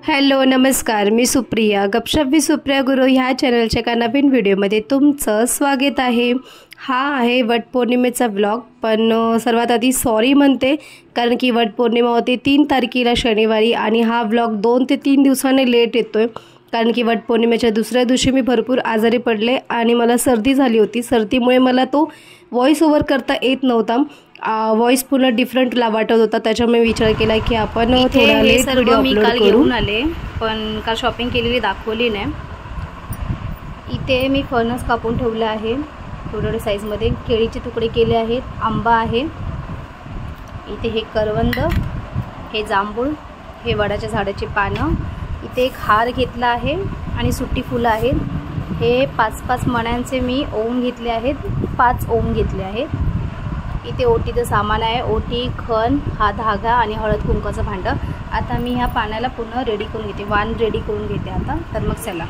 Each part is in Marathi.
हॅलो नमस्कार, मी सुप्रिया गपशप विथ सुप्रिया गुरु ह्या चॅनलच्या एका नवीन व्हिडिओमध्ये तुमचं स्वागत आहे। हा आहे वटपौर्णिमेचा व्लॉग। पण सर्वात आधी सॉरी म्हणते, कारण की वटपौर्णिमा होती 3 तारखेला शनिवारी आणि हा व्लॉग 2 ते 3 दिवसांनी लेट येतोय, कारण की वटपौर्णिमेच्या दुसऱ्या दिवशी मी भरपूर आजारी पडले आणि मला सर्दी झाली होती। सर्दीमुळे मला तो व्हॉइस ओव्हर करता येत नव्हता। वॉइस पूर्ण डिफरंट वाटत होता, त्याच्यामुळे विचार केला की आपण थोडा लेट व्हिडिओ अपलोड करू। आले पण काल शॉपिंग केलेली दाखवली नाही। इथे मी फणस कापून ठेवले आहे थोडे साईजमध्ये, केळीचे तुकडे केले आहेत, आंबा आहे, इथे हे करवंद, हे जांभूळ, हे वडाच्या झाडाची पानं, इथे एक हार घेतला आहे आणि सुट्टी फुलं आहेत। हे 5-5 मण्यांचे मी ओम घेतले आहेत, 5 ओम घेतले आहेत। इथे ओटीचं सामान आहे, ओटी, खण, हा धागा आणि हळद कुंकाचं भांडं। आता मी ह्या पाण्याला पुन्हा रेडी करून घेते, वाण रेडी करून घेते आता। तर मग चला।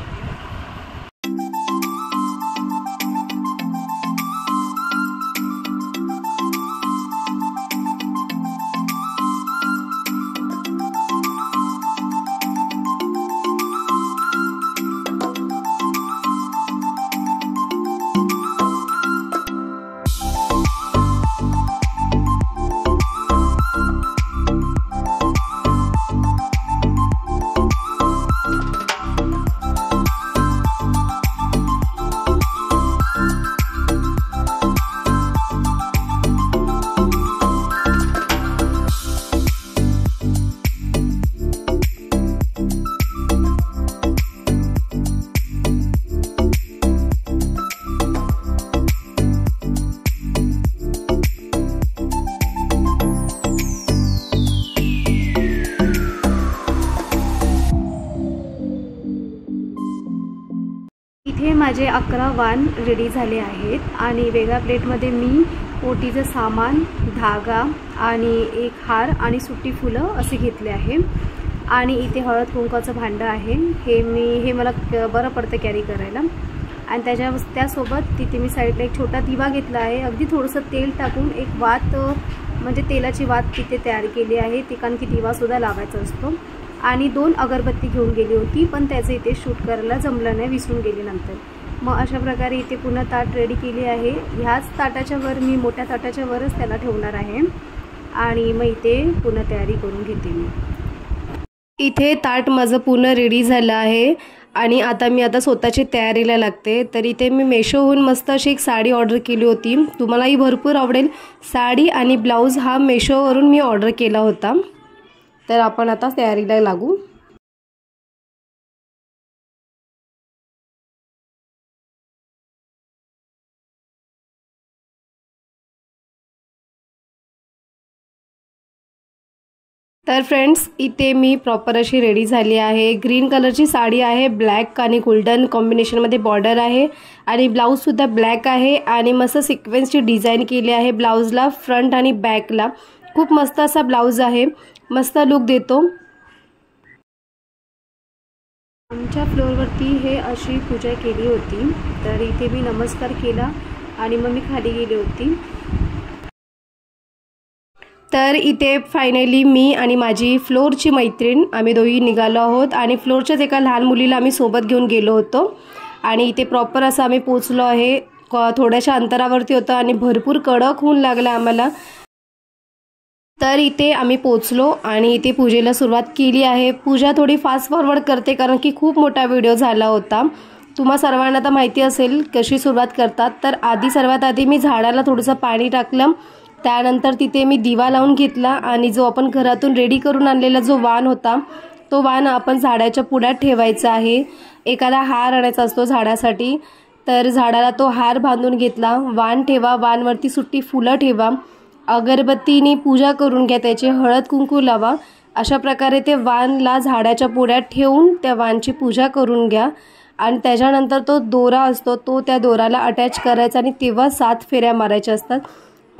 इथे माझे 11 वाण रेडी झाले आहेत आणि वेगळ्या प्लेटमध्ये मी ओटीचं सामान, धागा आणि एक हार आणि सुट्टी फुलं असे घेतले आहे। आणि इथे हळद कुंकाचं भांडं आहे, हे मला बरं पडतं कॅरी करायला। आणि त्यासोबत तिथे मी साईडला एक छोटा दिवा घेतला आहे, अगदी थोडंसं तेल टाकून एक वात म्हणजे तेलाची वात तिथे तयार केली आहे, ती कारण की दिवासुद्धा लावायचा असतो। आणि 2 अगरबत्ती घेऊन गेली होती, पण त्याचं इथे शूट करायला जमलं नाही, विसरून गेले नंतर। मग अशा प्रकारे इथे पुन्हा ताट रेडी केली आहे। ह्याच ताटाच्या वर मी मोठ्या ताटाच्या वरच त्याला ठेवणार आहे आणि मग इथे पुन्हा तयारी करून घेते मी। इथे ताट माझं पूर्ण रेडी झालं आहे आणि आता मी स्वतःची तयारीला लागते। तर इथे मी मेशोहून मस्त अशी एक साडी ऑर्डर केली होती, तुम्हालाही भरपूर आवडेल। साडी आणि ब्लाऊज हा मेशोवरून मी ऑर्डर केला होता। तर आपण आता तयारीला लागू। तर फ्रेंड्स, इथे मी प्रॉपर अशी रेडी झाली आहे। ग्रीन कलरची साडी आहे, ब्लॅक आणि गोल्डन कॉम्बिनेशनमध्ये बॉर्डर आहे आणि ब्लाऊजसुद्धा ब्लॅक आहे आणि मस्त सिक्वेन्सची डिझाईन केली आहे ब्लाऊजला, फ्रंट आणि बॅकला। खूप मस्त असा ब्लाऊज आहे, मस्त लुक देतो। आमच्या फ्लोअरवरती हे अशी पूजा केली होती, तर इथे मी नमस्कार केला आणि मग मी खाली गेली होती। तर इथे फायनली मी आणि माझी फ्लोअरची मैत्रीण आम्ही दोघी निघालो आहोत आणि फ्लोअरच्याच एका लहान मुलीला आम्ही सोबत घेऊन गेलो होतो आणि इथे प्रॉपर असं आम्ही पोचलो आहे। थोड्याशा अंतरावरती होतं आणि भरपूर कडक ऊन लागला आम्हाला। तर इथे आम्ही पोचलो आणि इथे पूजेला सुरुवात केली आहे। पूजा थोडी फास्ट फॉरवर्ड करते, कारण की खूप मोठा व्हिडिओ झाला होता। तुम्हा सर्वांना तर माहिती असेल कशी सुरुवात करतात। तर सर्वात आधी मी झाडाला थोडंसं पाणी टाकलं, त्यानंतर तिथे मी दिवा लावून घेतला आणि जो आपण घरातून रेडी करून आणलेला जो वाण होता, तो वाण आपण झाडाच्या पुढ्यात ठेवायचा आहे। एखादा हार आणायचा असतो झाडासाठी, तर झाडाला तो हार बांधून घेतला। वाण ठेवा, वाणवरती सुट्टी फुलं ठेवा, अगरबत्तीने पूजा करून घ्या, त्याचे हळद कुंकू लावा। अशा प्रकारे ते वाणला झाडाच्या पुढ्यात ठेवून त्या वाणची पूजा करून घ्या आणि त्याच्यानंतर तो दोरा असतो, तो त्या दोराला अटॅच करायचा आणि तेव्हा 7 फेऱ्या मारायच्या असतात।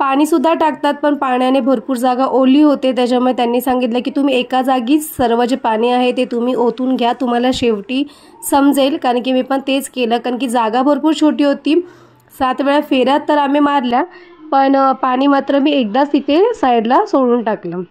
पाणीसुद्धा टाकतात, पण पाण्याने भरपूर जागा ओली होते, त्याच्यामुळे त्यांनी सांगितलं की तुम्ही एका जागीच सर्व जे पाणी आहे ते तुम्ही ओतून घ्या, तुम्हाला शेवटी समजेल। कारण की मी पण तेच केलं, कारण की जागा भरपूर छोटी होती। 7 वेळा फेऱ्या तर आम्ही मारल्या, पण पाणी मात्र मी एकदाच तिथे साईडला सोडून टाकलं।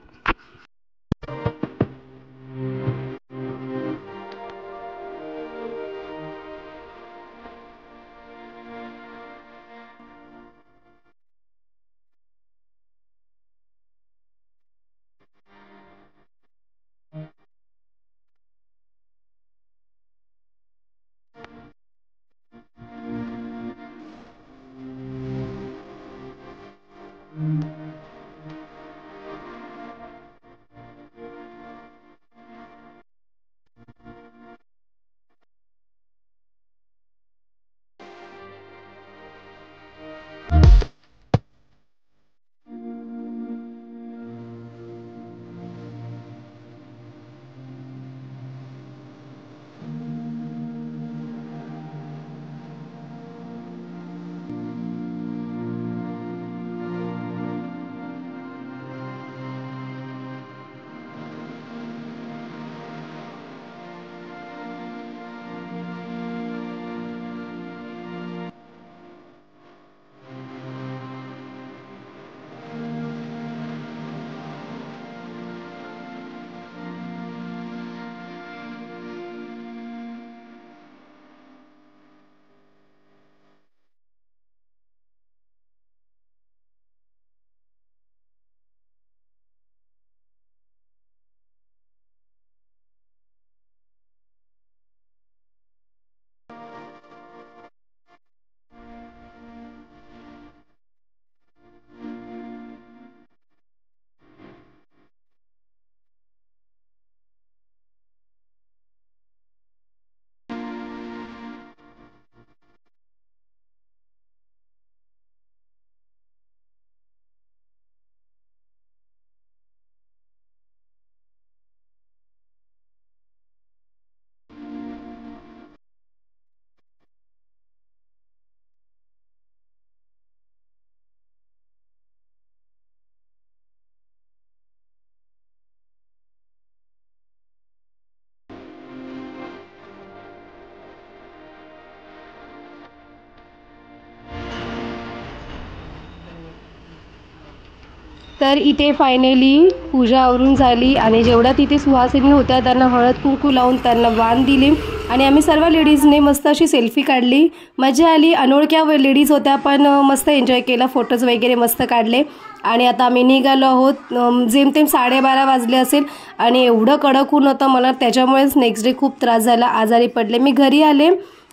तर इथे फायनली पूजा आवरून झाली आणि जेवढ्या तिथे सुहासिनी होत्या त्यांना हळद कुंकू लावून त्यांना वाण दिली आणि आम्ही सर्व लेडीजने मस्त अशी सेल्फी काढली. मजा आली. अनोळख्या लेडीज होत्या पण मस्त एन्जॉय केला. फोटोज वगैरे मस्त काढले आणि आता आम्ही निघालो आहोत. जेमतेम 12:30 वाजले असेल आणि एवढं कडक ऊन होतं मला, त्याच्यामुळेच नेक्स्ट डे खूप त्रास झाला, आजारी पडले. मी घरी आले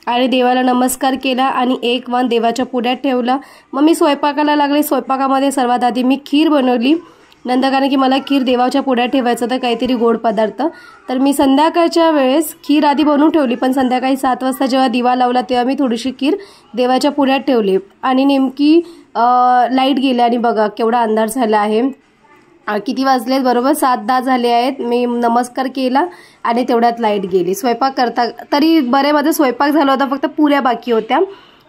आणि देवाला नमस्कार केला आणि एक वाण देवाच्या पुढ्यात ठेवला. मग मी स्वयंपाकाला लागले. स्वयंपाकामध्ये सर्वात आधी मी खीर बनवली. नंतर कारण की मला खीर देवाच्या पुढ्यात ठेवायचं तर काहीतरी गोड पदार्थ, तर मी संध्याकाळच्या वेळेस खीर आधी बनवून ठेवली, पण संध्याकाळी 7 वाजता जेव्हा दिवा लावला तेव्हा मी थोडीशी खीर देवाच्या पुढ्यात ठेवली आणि नेमकी लाईट गेली आणि बघा केवढा अंधार झाला आहे. किती वाजले? बरोबर 7:10 झाले आहेत. मी नमस्कार केला आणि तेवढ्यात लाईट गेली. स्वयंपाक करता तरी बरे माझा स्वयंपाक झाला होता, फक्त पुऱ्या बाकी होत्या.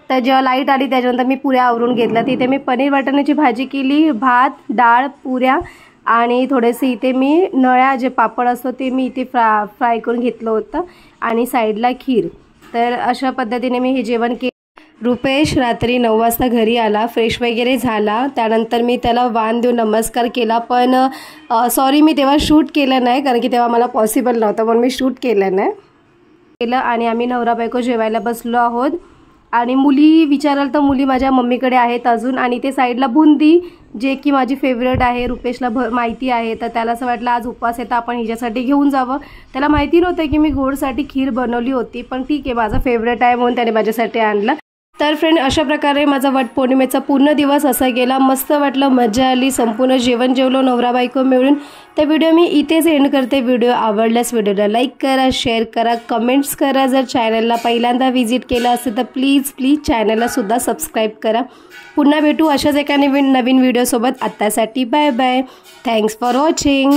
तर जेव्हा लाईट आली त्याच्यानंतर मी पुऱ्या आवरून घेतल्या. तिथे मी पनीर वाटाण्याची भाजी केली, भात, डाळ, पुऱ्या आणि थोडेसे इथे मी नळ्या जे पापड असतो ते मी इथे फ्राय करून घेतलं होतं आणि साईडला खीर. तर अशा पद्धतीने मी हे जेवण केलं. रुपेश रात्री 9 वाजता घरी आला, फ्रेश वगैरे झाला. त्यानंतर मी त्याला वाण देऊन नमस्कार केला, पण सॉरी मी तेव्हा शूट केलं नाही कारण की तेव्हा मला पॉसिबल नव्हतं, पण मी शूट केलं नाही आणि आम्ही नवरा बायको जेवायला बसलो आहोत. आणि मुली विचाराल तर मुली माझ्या मम्मीकडे आहेत अजून. आणि ते साईडला बुंदी जे की माझी फेवरेट आहे, रुपेशला माहिती आहे, तर त्याला असं वाटलं आज उपवास आहे तर आपण हिच्यासाठी घेऊन जावं. त्याला माहिती नव्हतं की मी गोडसाठी खीर बनवली होती, पण ठीक आहे माझा फेवरेट आहे म्हणून त्याने माझ्यासाठी आणलं. तर फ्रेंड अशा प्रकारे माझा वटपौर्णिमेचा पूर्ण दिवस असा गेला. मस्त वाटलं, मजा आली, संपूर्ण जेवण जेवलो नवरा बायको मिळून. तर व्हिडिओ मी इथेच एंड करते. व्हिडिओ आवडल्यास व्हिडिओला लाईक करा, शेअर करा, कमेंट्स करा. जर चॅनलला पहिल्यांदा व्हिजिट केलं असेल तर प्लीज चॅनलला सुद्धा सबस्क्राईब करा. पुन्हा भेटू अशाच एका नवीन व्हिडिओसोबत. आत्तासाठी bye bye. Thanks for watching.